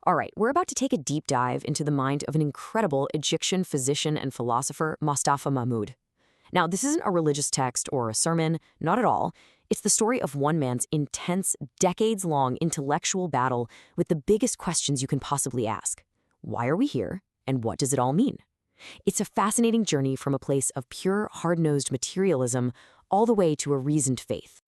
All right, we're about to take a deep dive into the mind of an incredible Egyptian physician and philosopher, Mustafa Mahmoud. Now, this isn't a religious text or a sermon, not at all. It's the story of one man's intense, decades-long intellectual battle with the biggest questions you can possibly ask. Why are we here, and what does it all mean? It's a fascinating journey from a place of pure, hard-nosed materialism all the way to a reasoned faith.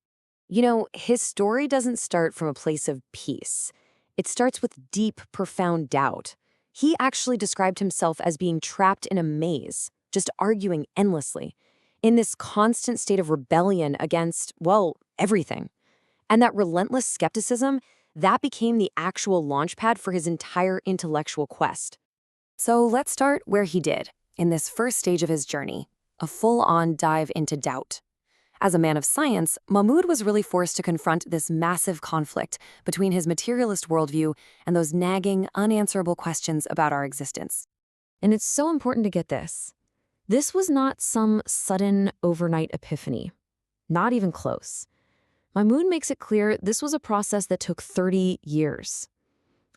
You know, his story doesn't start from a place of peace. It starts with deep, profound doubt. He actually described himself as being trapped in a maze, just arguing endlessly, in this constant state of rebellion against, well, everything. And that relentless skepticism, that became the actual launchpad for his entire intellectual quest. So let's start where he did, in this first stage of his journey, a full-on dive into doubt. As a man of science, Mahmoud was really forced to confront this massive conflict between his materialist worldview and those nagging, unanswerable questions about our existence. And it's so important to get this. This was not some sudden, overnight epiphany. Not even close. Mahmoud makes it clear this was a process that took 30 years.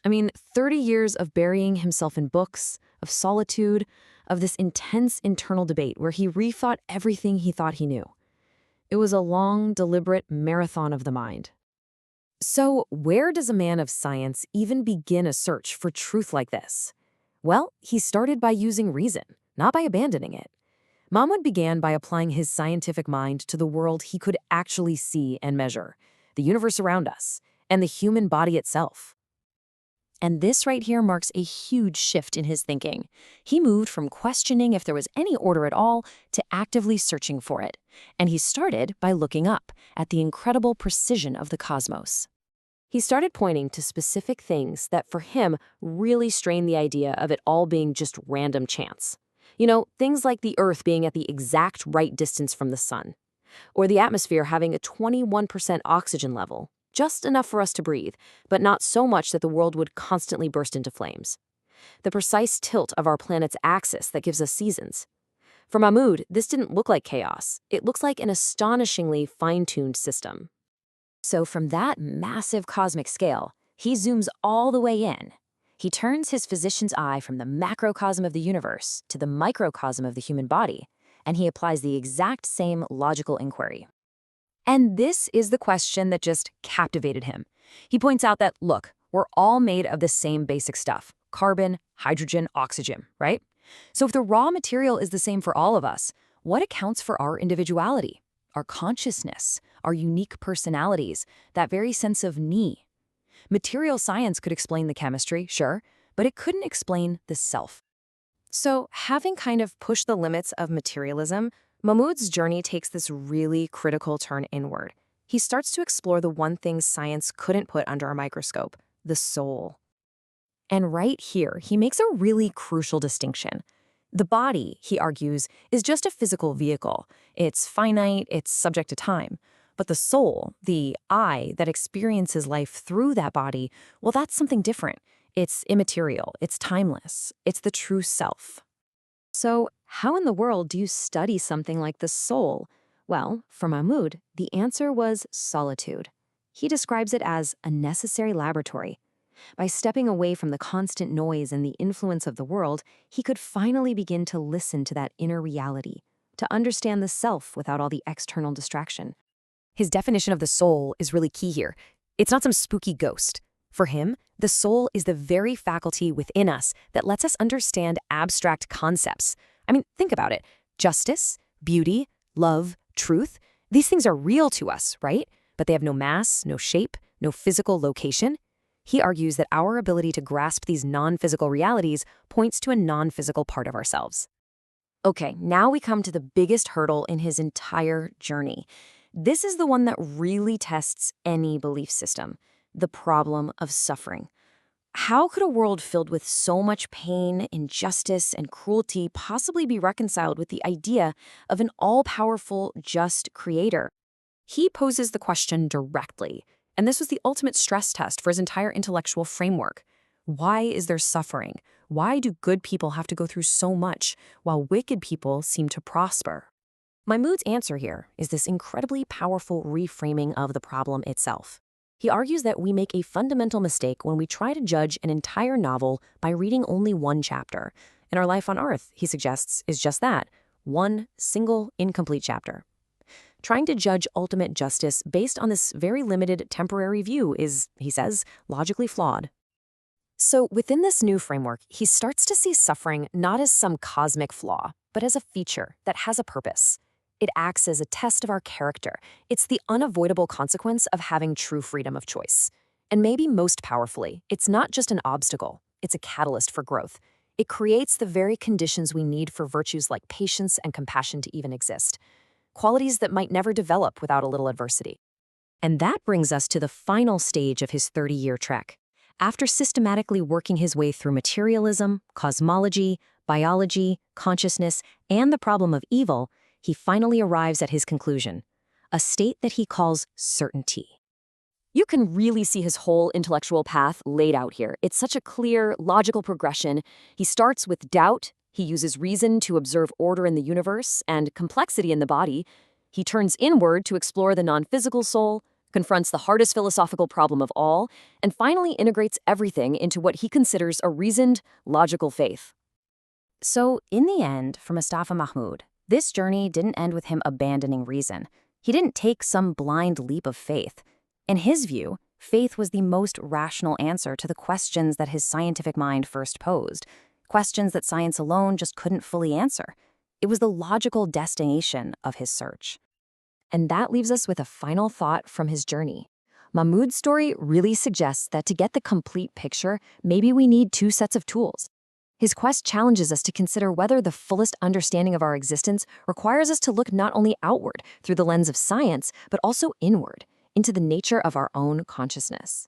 30 years of burying himself in books, of solitude, of this intense internal debate where he rethought everything he thought he knew. It was a long, deliberate marathon of the mind. So, where does a man of science even begin a search for truth like this? Well, he started by using reason, not by abandoning it. Mahmoud began by applying his scientific mind to the world he could actually see and measure, the universe around us, and the human body itself. And this right here marks a huge shift in his thinking. He moved from questioning if there was any order at all to actively searching for it. And he started by looking up at the incredible precision of the cosmos. He started pointing to specific things that for him really strained the idea of it all being just random chance. You know, things like the Earth being at the exact right distance from the sun, or the atmosphere having a 21% oxygen level. Just enough for us to breathe, but not so much that the world would constantly burst into flames. The precise tilt of our planet's axis that gives us seasons. For Mahmoud, this didn't look like chaos. It looks like an astonishingly fine-tuned system. So from that massive cosmic scale, he zooms all the way in. He turns his physician's eye from the macrocosm of the universe to the microcosm of the human body, and he applies the exact same logical inquiry. And this is the question that just captivated him. He points out that, look, we're all made of the same basic stuff: carbon, hydrogen, oxygen, right? So if the raw material is the same for all of us, what accounts for our individuality, our consciousness, our unique personalities, that very sense of me? Material science could explain the chemistry, sure, but it couldn't explain the self. So having kind of pushed the limits of materialism, Mahmoud's journey takes this really critical turn inward. He starts to explore the one thing science couldn't put under a microscope: the soul. And right here, he makes a really crucial distinction. The body, he argues, is just a physical vehicle. It's finite, it's subject to time. But the soul, the I that experiences life through that body, well, that's something different. It's immaterial, it's timeless, it's the true self. So, how in the world do you study something like the soul? Well, for Mahmoud, the answer was solitude. He describes it as a necessary laboratory. By stepping away from the constant noise and the influence of the world, he could finally begin to listen to that inner reality, to understand the self without all the external distraction. His definition of the soul is really key here. It's not some spooky ghost. For him, the soul is the very faculty within us that lets us understand abstract concepts. Think about it. Justice, beauty, love, truth, these things are real to us, right? But they have no mass, no shape, no physical location. He argues that our ability to grasp these non-physical realities points to a non-physical part of ourselves. Okay, now we come to the biggest hurdle in his entire journey. This is the one that really tests any belief system: the problem of suffering. How could a world filled with so much pain, injustice, and cruelty possibly be reconciled with the idea of an all-powerful, just creator? He poses the question directly, and this was the ultimate stress test for his entire intellectual framework. Why is there suffering? Why do good people have to go through so much, while wicked people seem to prosper? Mahmoud's answer here is this incredibly powerful reframing of the problem itself. He argues that we make a fundamental mistake when we try to judge an entire novel by reading only one chapter. And our life on Earth, he suggests, is just that, one single, incomplete chapter. Trying to judge ultimate justice based on this very limited temporary view is, he says, logically flawed. So within this new framework, he starts to see suffering not as some cosmic flaw, but as a feature that has a purpose. It acts as a test of our character. It's the unavoidable consequence of having true freedom of choice. And maybe most powerfully, it's not just an obstacle, it's a catalyst for growth. It creates the very conditions we need for virtues like patience and compassion to even exist, qualities that might never develop without a little adversity. And that brings us to the final stage of his 30-year trek. After systematically working his way through materialism, cosmology, biology, consciousness, and the problem of evil, he finally arrives at his conclusion, a state that he calls certainty. You can really see his whole intellectual path laid out here. It's such a clear, logical progression. He starts with doubt. He uses reason to observe order in the universe and complexity in the body. He turns inward to explore the non-physical soul, confronts the hardest philosophical problem of all, and finally integrates everything into what he considers a reasoned, logical faith. So, in the end, for Mustafa Mahmoud, this journey didn't end with him abandoning reason. He didn't take some blind leap of faith. In his view, faith was the most rational answer to the questions that his scientific mind first posed, questions that science alone just couldn't fully answer. It was the logical destination of his search. And that leaves us with a final thought from his journey. Mahmoud's story really suggests that to get the complete picture, maybe we need two sets of tools. His quest challenges us to consider whether the fullest understanding of our existence requires us to look not only outward through the lens of science, but also inward, into the nature of our own consciousness.